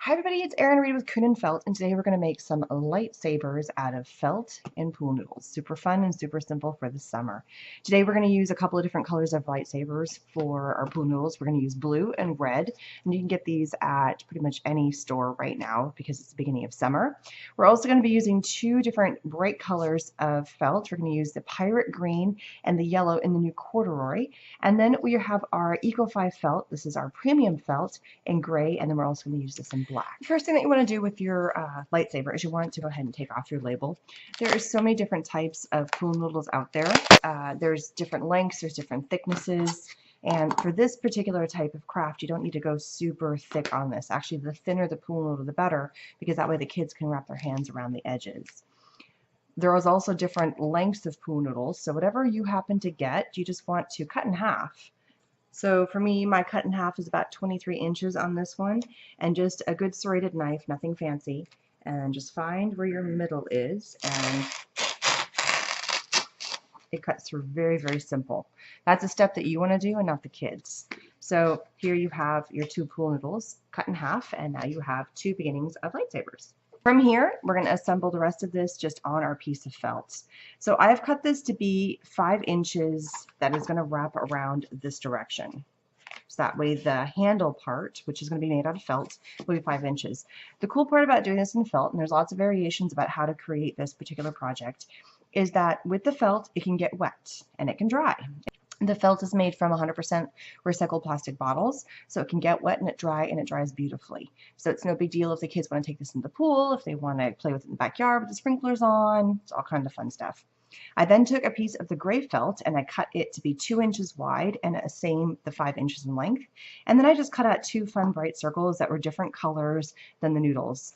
Hi everybody, it's Erin Reed with Kunin Felt, and today we're going to make some lightsabers out of felt and pool noodles. Super fun and super simple for the summer. Today we're going to use a couple of different colors of lightsabers for our pool noodles. We're going to use blue and red, and you can get these at pretty much any store right now because it's the beginning of summer. We're also going to be using two different bright colors of felt. We're going to use the pirate green and the yellow in the new corduroy, and then we have our Eco 5 felt. This is our premium felt in gray, and then we're also going to use this in black. The first thing that you want to do with your lightsaber is you want to go ahead and take off your label. There are so many different types of pool noodles out there. There's different lengths, there's different thicknesses, and for this particular type of craft, you don't need to go super thick on this. Actually, the thinner the pool noodle, the better, because that way the kids can wrap their hands around the edges. There is also different lengths of pool noodles, so whatever you happen to get, you just want to cut in half. So for me, my cut in half is about 23 inches on this one, and just a good serrated knife, nothing fancy, and just find where your middle is, and it cuts through very, very simple. That's a step that you want to do and not the kids. So here you have your two pool noodles cut in half, and now you have two beginnings of lightsabers. From here, we're going to assemble the rest of this just on our piece of felt. So I've cut this to be 5 inches that is going to wrap around this direction. So that way the handle part, which is going to be made out of felt, will be 5 inches. The cool part about doing this in felt, and there's lots of variations about how to create this particular project, is that with the felt, it can get wet and it can dry. The felt is made from 100% recycled plastic bottles, so it can get wet and it dries beautifully. So it's no big deal if the kids want to take this in the pool, if they want to play with it in the backyard with the sprinklers on. It's all kind of fun stuff. I then took a piece of the gray felt and I cut it to be 2 inches wide and the 5 inches in length. And then I just cut out two fun bright circles that were different colors than the noodles.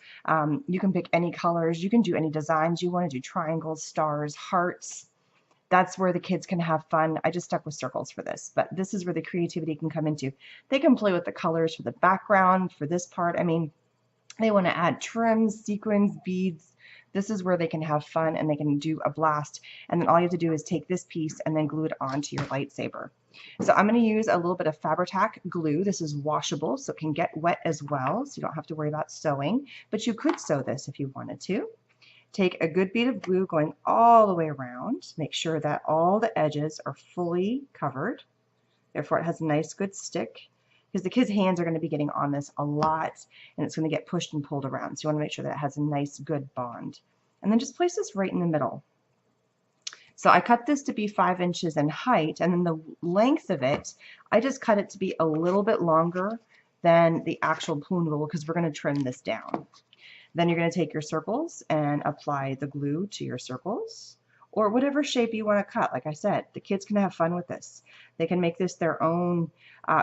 You can pick any colors, you can do any designs you want to do, triangles, stars, hearts. That's where the kids can have fun. I just stuck with circles for this, but this is where the creativity can come into. They can play with the colors for the background, for this part. I mean, they want to add trims, sequins, beads. This is where they can have fun and they can do a blast. And then all you have to do is take this piece and then glue it onto your lightsaber. So I'm going to use a little bit of Fabri-Tac glue. This is washable, so it can get wet as well, so you don't have to worry about sewing, but you could sew this if you wanted to. Take a good bead of glue going all the way around. Make sure that all the edges are fully covered. Therefore, it has a nice good stick, because the kids' hands are going to be getting on this a lot, and it's going to get pushed and pulled around. So you want to make sure that it has a nice good bond. And then just place this right in the middle. So I cut this to be 5 inches in height, and then the length of it, I just cut it to be a little bit longer than the actual pool noodle, because we're going to trim this down. Then you're going to take your circles and apply the glue to your circles, or whatever shape you want to cut. Like I said, the kids can have fun with this. They can make this their own,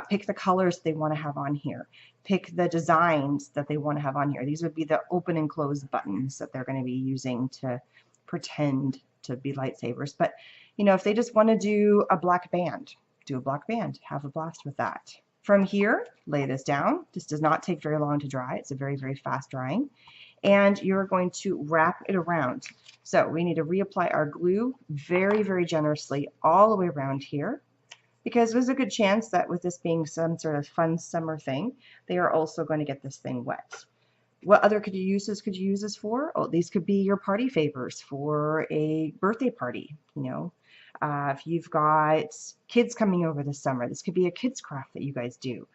pick the colors they want to have on here, pick the designs that they want to have on here. These would be the open and close buttons that they're going to be using to pretend to be lightsabers. But, you know, if they just want to do a black band, do a black band, have a blast with that. From here, lay this down. This does not take very long to dry. It's a very, very fast drying. And you're going to wrap it around. So we need to reapply our glue very, very generously all the way around here, because there's a good chance that with this being some sort of fun summer thing, they are also going to get this thing wet. What other could you use this for? Oh, these could be your party favors for a birthday party, you know. If you've got kids coming over this summer, this could be a kids craft that you guys do.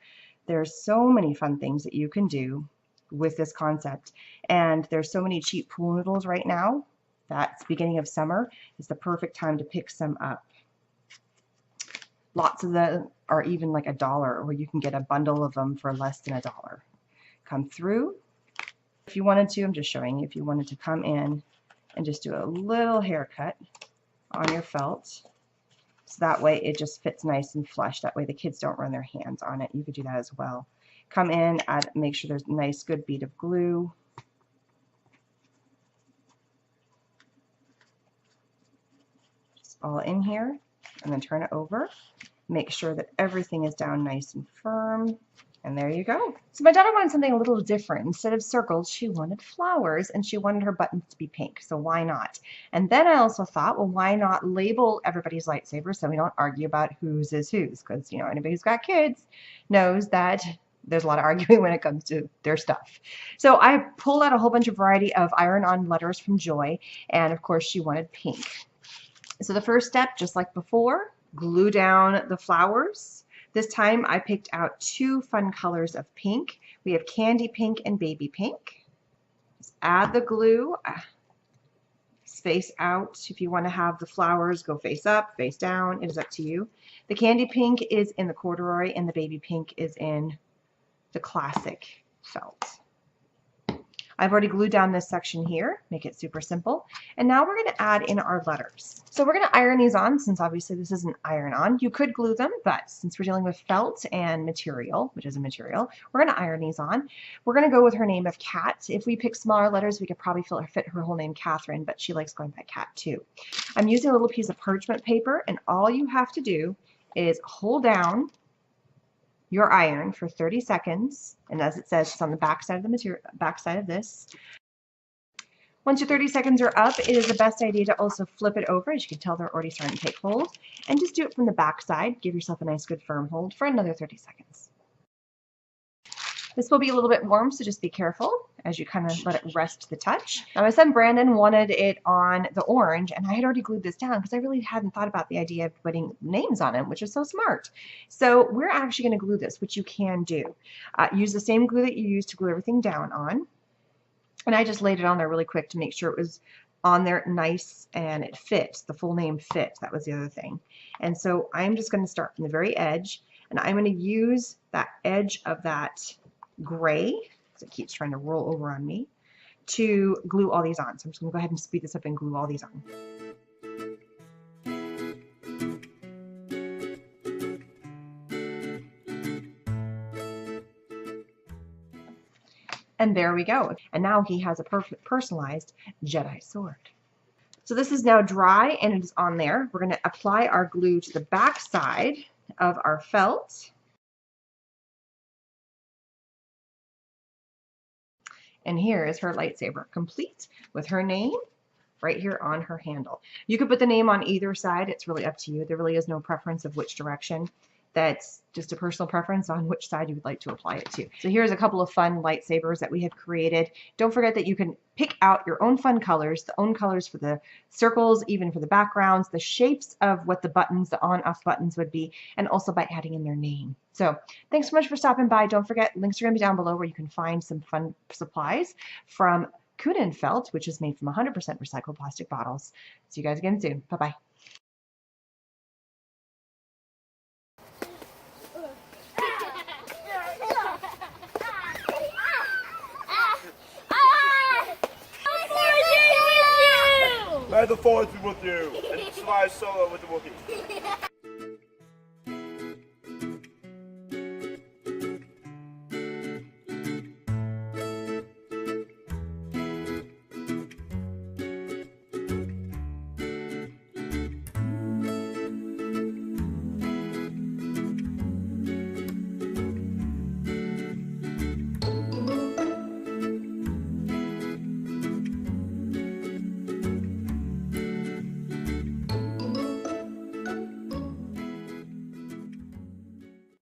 There's so many fun things that you can do with this concept, and there's so many cheap pool noodles right now that's beginning of summer is the perfect time to pick some up. Lots of them are even like $1, where you can get a bundle of them for less than $1. Come through. If you wanted to, I'm just showing you, if you wanted to come in and just do a little haircut on your felt, so that way it just fits nice and flush. That way the kids don't run their hands on it. You could do that as well. Come in, make sure there's a nice good bead of glue. Just all in here, and then turn it over. Make sure that everything is down nice and firm. And there you go. So my daughter wanted something a little different. Instead of circles, she wanted flowers, and she wanted her buttons to be pink. So why not? And then I also thought, well, why not label everybody's lightsaber so we don't argue about whose is whose? Because, you know, anybody who's got kids knows that there's a lot of arguing when it comes to their stuff. So I pulled out a whole bunch of variety of iron-on letters from Joy, and of course she wanted pink. So the first step, just like before, glue down the flowers. This time I picked out 2 fun colors of pink. We have candy pink and baby pink. Just add the glue, space out. If you want to have the flowers go face up, face down, it is up to you. The candy pink is in the corduroy and the baby pink is in the classic felt. I've already glued down this section here, make it super simple. And now we're going to add in our letters. So we're going to iron these on, since obviously this isn't iron-on. You could glue them, but since we're dealing with felt and material, which is a material, we're going to iron these on. We're going to go with her name of Kat. If we pick smaller letters, we could probably fit her whole name, Catherine, but she likes going by Kat too. I'm using a little piece of parchment paper, and all you have to do is hold down your iron for 30 seconds, and as it says, it's on the back side of the material, back side of this. Once your 30 seconds are up, it is the best idea to also flip it over. As you can tell, they're already starting to take hold, and just do it from the back side. Give yourself a nice good firm hold for another 30 seconds. This will be a little bit warm, so just be careful as you kind of let it rest to the touch. Now my son Brandon wanted it on the orange, and I had already glued this down because I really hadn't thought about the idea of putting names on it, which is so smart. So we're actually going to glue this, which you can do. Use the same glue that you use to glue everything down on. And I just laid it on there really quick to make sure it was on there nice and it fit. The full name fit. That was the other thing. And so I'm just going to start from the very edge, and I'm going to use that edge of that gray, because it keeps trying to roll over on me, to glue all these on. So I'm just going to go ahead and speed this up and glue all these on. And there we go. And now he has a perfect personalized Jedi sword. So this is now dry and it is on there. We're going to apply our glue to the back side of our felt. And here is her lightsaber, complete with her name right here on her handle. You could put the name on either side. It's really up to you. There really is no preference of which direction. That's just a personal preference on which side you would like to apply it to. So here's a couple of fun lightsabers that we have created. Don't forget that you can pick out your own fun colors, the own colors for the circles, even for the backgrounds, the shapes of what the buttons, the on-off buttons would be, and also by adding in their name. So thanks so much for stopping by. Don't forget, links are going to be down below where you can find some fun supplies from Kunin felt, which is made from 100% recycled plastic bottles. See you guys again soon. Bye-bye. May the force be with you, and fly solo with the Wookiee.